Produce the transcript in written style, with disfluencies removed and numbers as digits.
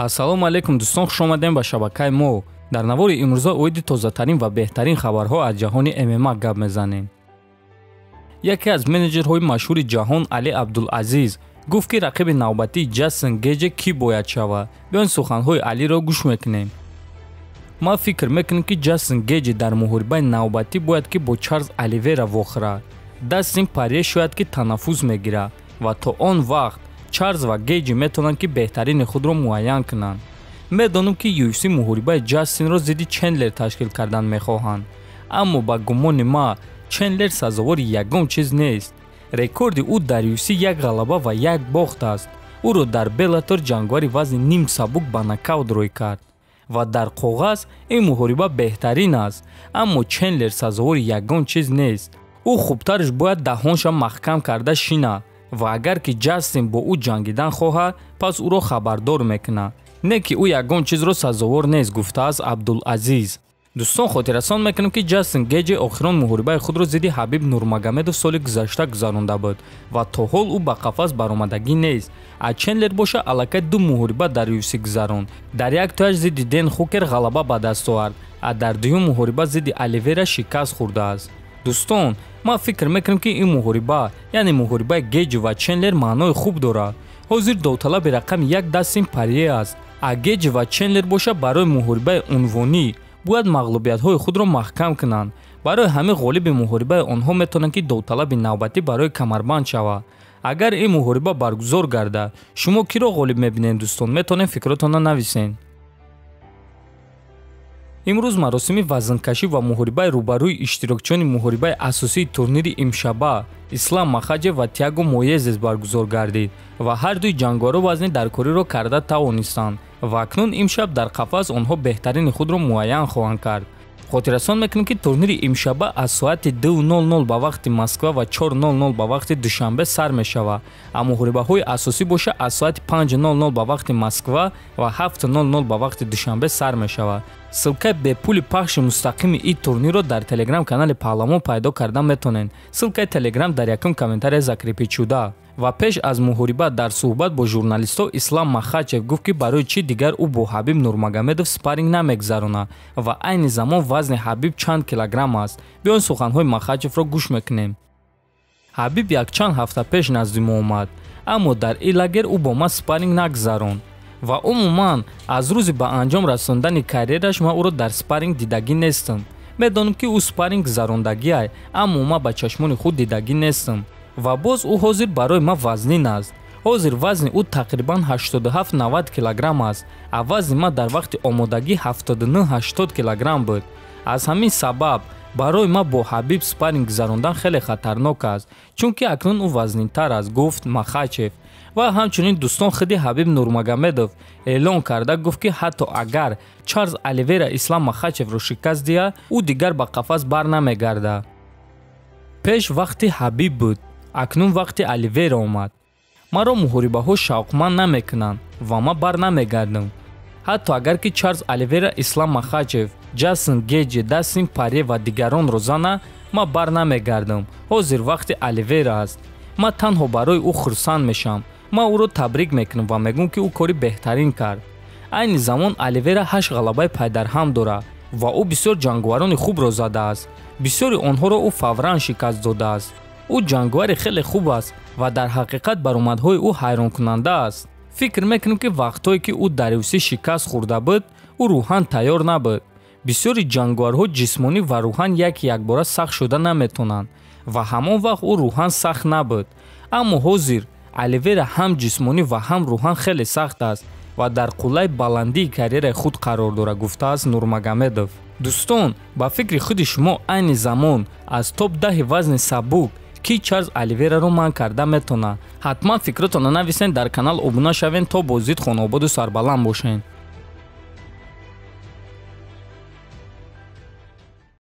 ассалому алайкум дӯстон, хуш омадем ба шабакаи мо. дар навори имрӯза оиди тозатарин ва беҳтарин хабарҳо аз ҷаҳони ММА гап мезанем. яке аз менеҷерҳои машҳури ҷаҳон Али Абдулазиз гуфт ки рақиби навбатии Ҷастин Гейҷ кӣ бояд шавад. биён суханҳои Алиро гӯш мекунем. ма фикр мекунем ки Ҷастин Гейҷ дар муҳорибаи навбатӣ бояд ки бо Чарлз Оливера вохӯрад. Дастин Порье шояд ки танаффус мегирад ва то он вақт Чарлз ва Гейҷ метавонанд ки беҳтарини худро муайян кунанд. медонам ки UFC муҳорибаи Ҷастинро зидди Чендлер ташкил кардан мехоҳанд, аммо ба гумони ма Чендлер сазовори ягон чиз нест. рекорди ӯ дар UFC як ғалаба ва як бохт аст. ӯро дар Беллатор ҷангвари вазни ним сабук ба нокаут рой кард ва дар коғаз ин муҳориба беҳтарин аст, аммо Чендлер сазовори ягон чиз нест. ӯ хубтараш бояд даҳонша маҳкам карда шинад ва агар ки Ҷастин бо ӯ ҷангидан хоҳад, пас ӯро хабардор мекунад, не ки ӯ ягон чизро сазовор нест, гуфтааст Абдулазиз. дӯстон, хотиррасон мекунем ки Ҷастин Гейҷ охирон муҳорибаи худро зидди Ҳабиб Нурмагомедов соли гузашта гузаронда буд ва то ҳол ӯ ба қафас баромадагӣ нест. аз Чендлер боша аллакай ду муҳориба дар UFC гузаронд. дар яктояш зидди Дэн Хукер ғалаба ба даст овард, а дар дуюм муҳориба зидди Оливера шикаст хӯрдааст. дӯстон, ман фикр мекунам ки ин муҳориба, яъне муҳорибаи Гейҷ ва Чендлер маънои хуб дорад. ҳозир довталаби рақами 1 Дастин Порье аст. а Гейҷ ва Чендлер боша барои муҳорибаи унвонӣ бояд мағлубиятҳои худро маҳкам кунанд. барои ҳамин ғолиби муҳорибаи онҳо метавонад ки довталаби навбатӣ барои камарбанд шавад. агар ин муҳориба баргузор гардад, шумо киро ғолиб мебинед дӯстон? метавонед фикротонро нависед. имрӯз маросими вазнкашӣ ва муҳорибаи рӯбарӯи иштирокчиёни муҳорибаи асосии турнири ИМШАВА ИСЛАМ МАХАЧЕВ ва ТИАГО МОЙЗЕС баргузор гардид ва ҳар дуи ҷангоро вазни даркориро карда тавонистанд ва акнун имшаб дар қафас онҳо беҳтарини худро муайян хоҳанд кард. хотиррасон мекунем ки турнири ИМШАВА аз соати 2:00 ба вақти Москва ва 4:00 ба вақти Душанбе сар мешавад, а муҳорибаҳои асосӣ боша аз соати 5:00 ба вақти Москва ва 7:00 ба вақти Душанбе сар мешавад. ссилкаи бепули пахши мустақими ин турнирро дар телеграм канали Паҳлавон пайдо карда метавонед. ссилкаи телеграм дар якум комментария закрепид шуда. ва пеш аз муҳориба дар суҳбат бо журналистҳо ИСЛАМ МАХАЧЕВ гуфт ки барои чӣ дигар ӯ бо Ҳабиб Нурмагомедов спарринг намегузаронад ва айни замон вазни Ҳабиб чанд килограмм аст. биён суханҳои Махачевро гӯш мекунем. Ҳабиб якчанд ҳафта пеш назди мо омад, аммо дар ин лагер ӯ бо ман спарринг нагузаронд ва умуман аз рӯзи ба анҷом расондани карьераш ман ӯро дар спарринг дидагӣ нестам. медонам ки ӯ спарринг гузарондагиай, аммо ман ба чашмони худ дидагӣ нестам. ва боз ӯ ҳозир барои ман вазнин аст. ҳозир вазни ӯ тақрибан 87-90 килограмм аст, а вазни ман дар вақти омодагӣ 79-80 килограмм буд. аз ҳамин сабаб барои ман бо Ҳабиб спарринг гузарондан хеле хатарнок аст, чунки акнун ӯ вазнинтар аст, гуфт Махачев. ва ҳамчунин дӯстон, худи Ҳабиб Нурмагомедов эълон карда гуфт ки ҳатто агар Чарлз Оливера Ислам Махачевро шикаст диҳад, ӯ дигар ба қафас бар намегардад. пеш вақти Ҳабиб буд, акнун вақти Оливера омад. маро муҳорибаҳо шавқманд намекунанд ва ман бар намегардам. ҳатто агар ки Чарлз Оливера Ислам Махачев, Ҷастин Гейҷ, Дастин Порье ва дигаронро зана, ман бар намегардам. ҳозир вақти Оливера аст. ман танҳо барои ӯ хурсанд мешавам. ман ӯро табрик мекунам ва мегӯям ки ӯ кори беҳтарин кард. айни замон Оливера 8 ғалабаи пайдарҳам дорад ва ӯ бисёр ҷангварони хубро задааст. бисёри онҳоро ӯ фавран шикаст додааст. ӯ ҷангвари хеле хуб аст ва дар ҳақиқат баромадҳои ӯ ҳайронкунанда аст. фикр мекунем ки вақтҳое ки ӯ дар UFC шикаст хӯрда буд, ӯ рӯҳан тайёр набуд. бисёри ҷангварҳо ҷисмонӣ ва рӯҳан яки якбора сахт шуда наметавонанд ва ҳамон вақт ӯ рӯҳан сахт набуд. аммо ҳозир Оливера ҳам ҷисмонӣ ва ҳам рӯҳан хеле сахт аст ва дар қуллаи баландии карьераи худ қарор дорад, гуфтааст Нурмагомедов. дӯстон, ба фикри худи шумо айни замон аз топ 10 вазни сабук ки Чарлз Оливераро манъ карда метавонад? ҳатман фикротонро нависед, дар канал обуна шавед то бозид хонободу сарбаланд бошед.